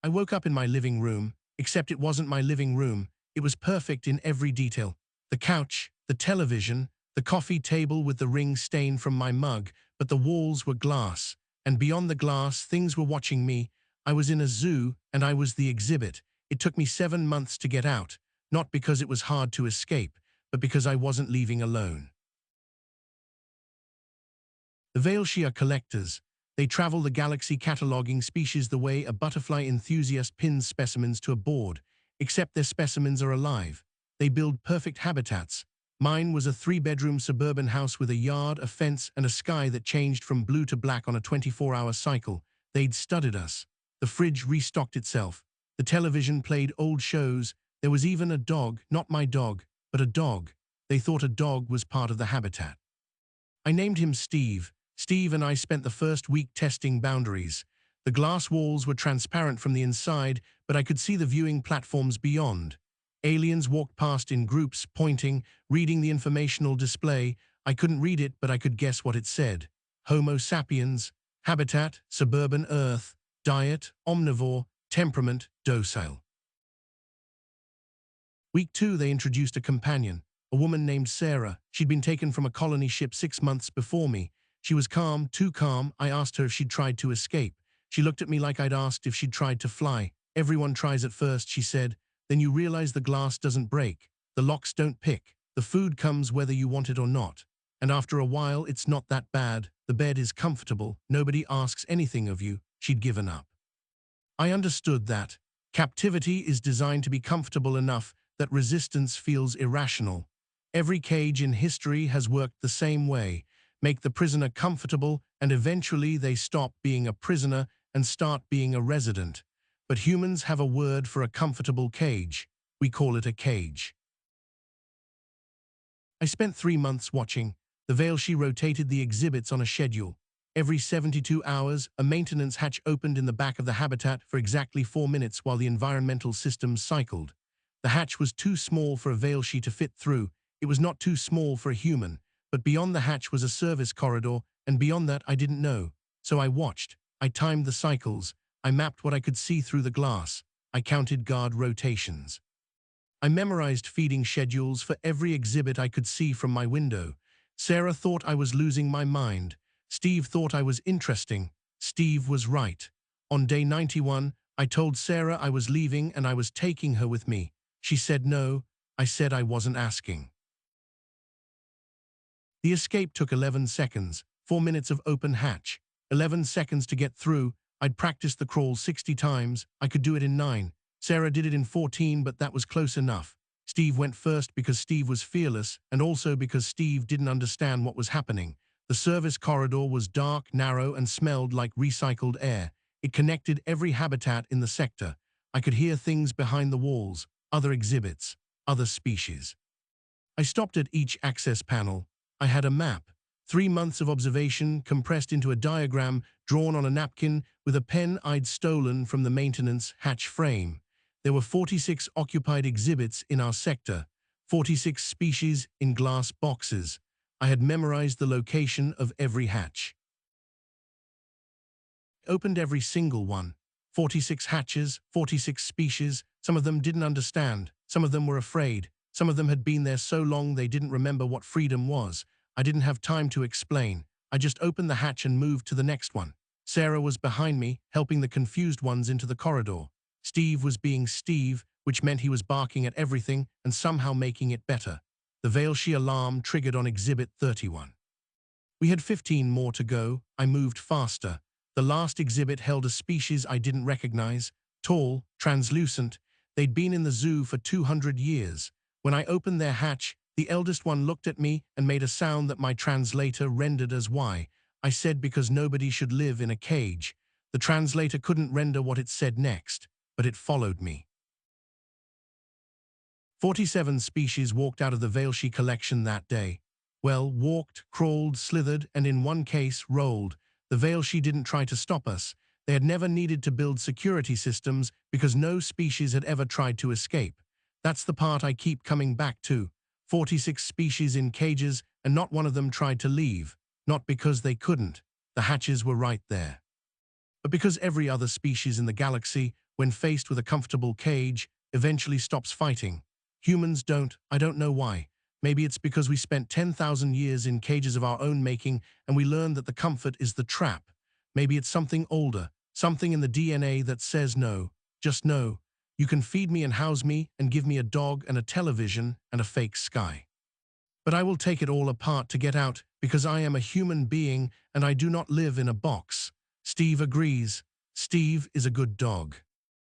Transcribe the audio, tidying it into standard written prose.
I woke up in my living room, except it wasn't my living room. It was perfect in every detail. The couch, the television, the coffee table with the ring stain from my mug, but the walls were glass. And beyond the glass, things were watching me. I was in a zoo, and I was the exhibit. It took me 7 months to get out, not because it was hard to escape, but because I wasn't leaving alone. The Veilshi are collectors. They travel the galaxy cataloging species the way a butterfly enthusiast pins specimens to a board, except their specimens are alive. They build perfect habitats. Mine was a 3-bedroom suburban house with a yard, a fence, and a sky that changed from blue to black on a 24-hour cycle. They'd studied us. The fridge restocked itself. The television played old shows. There was even a dog, not my dog, but a dog. They thought a dog was part of the habitat. I named him Steve. Steve and I spent the first week testing boundaries. The glass walls were transparent from the inside, but I could see the viewing platforms beyond. Aliens walked past in groups, pointing, reading the informational display. I couldn't read it, but I could guess what it said. Homo sapiens, habitat, suburban Earth, diet, omnivore, temperament, docile. Week 2, they introduced a companion, a woman named Sarah. She'd been taken from a colony ship 6 months before me. She was calm, too calm. I asked her if she'd tried to escape. She looked at me like I'd asked if she'd tried to fly. Everyone tries at first, she said. Then you realize the glass doesn't break. The locks don't pick. The food comes whether you want it or not. And after a while, it's not that bad. The bed is comfortable. Nobody asks anything of you. She'd given up. I understood that. Captivity is designed to be comfortable enough that resistance feels irrational. Every cage in history has worked the same way. Make the prisoner comfortable, and eventually they stop being a prisoner and start being a resident. But humans have a word for a comfortable cage. We call it a cage. I spent 3 months watching. The Veilshi rotated the exhibits on a schedule. Every 72 hours, a maintenance hatch opened in the back of the habitat for exactly 4 minutes while the environmental systems cycled. The hatch was too small for a Veilshi to fit through. It was not too small for a human. But beyond the hatch was a service corridor, and beyond that I didn't know. So I watched. I timed the cycles. I mapped what I could see through the glass. I counted guard rotations. I memorized feeding schedules for every exhibit I could see from my window. Sarah thought I was losing my mind. Steve thought I was interesting. Steve was right. On day 91, I told Sarah I was leaving and I was taking her with me. She said no. I said I wasn't asking. The escape took 11 seconds, 4 minutes of open hatch, 11 seconds to get through. I'd practiced the crawl 60 times. I could do it in 9. Sarah did it in 14, but that was close enough. Steve went first because Steve was fearless, and also because Steve didn't understand what was happening. The service corridor was dark, narrow, and smelled like recycled air. It connected every habitat in the sector. I could hear things behind the walls, other exhibits, other species. I stopped at each access panel. I had a map, 3 months of observation compressed into a diagram drawn on a napkin with a pen I'd stolen from the maintenance hatch frame. There were 46 occupied exhibits in our sector, 46 species in glass boxes. I had memorized the location of every hatch. I opened every single one. 46 hatches, 46 species. Some of them didn't understand. Some of them were afraid. Some of them had been there so long they didn't remember what freedom was. I didn't have time to explain. I just opened the hatch and moved to the next one. Sarah was behind me, helping the confused ones into the corridor. Steve was being Steve, which meant he was barking at everything and somehow making it better. The Veilshi alarm triggered on Exhibit 31. We had 15 more to go. I moved faster. The last exhibit held a species I didn't recognize, tall, translucent. They'd been in the zoo for 200 years. When I opened their hatch, the eldest one looked at me and made a sound that my translator rendered as why. I said because nobody should live in a cage. The translator couldn't render what it said next, but it followed me. 47 species walked out of the Veilshi collection that day. Well, walked, crawled, slithered, and in one case, rolled. The Veilshi didn't try to stop us. They had never needed to build security systems because no species had ever tried to escape. That's the part I keep coming back to. 46 species in cages, and not one of them tried to leave. Not because they couldn't. The hatches were right there. But because every other species in the galaxy when faced with a comfortable cage, eventually stops fighting. Humans don't. I don't know why. Maybe it's because we spent 10,000 years in cages of our own making and we learned that the comfort is the trap. Maybe it's something older, something in the DNA that says no, just no. You can feed me and house me and give me a dog and a television and a fake sky. But I will take it all apart to get out because I am a human being and I do not live in a box. Steve agrees. Steve is a good dog.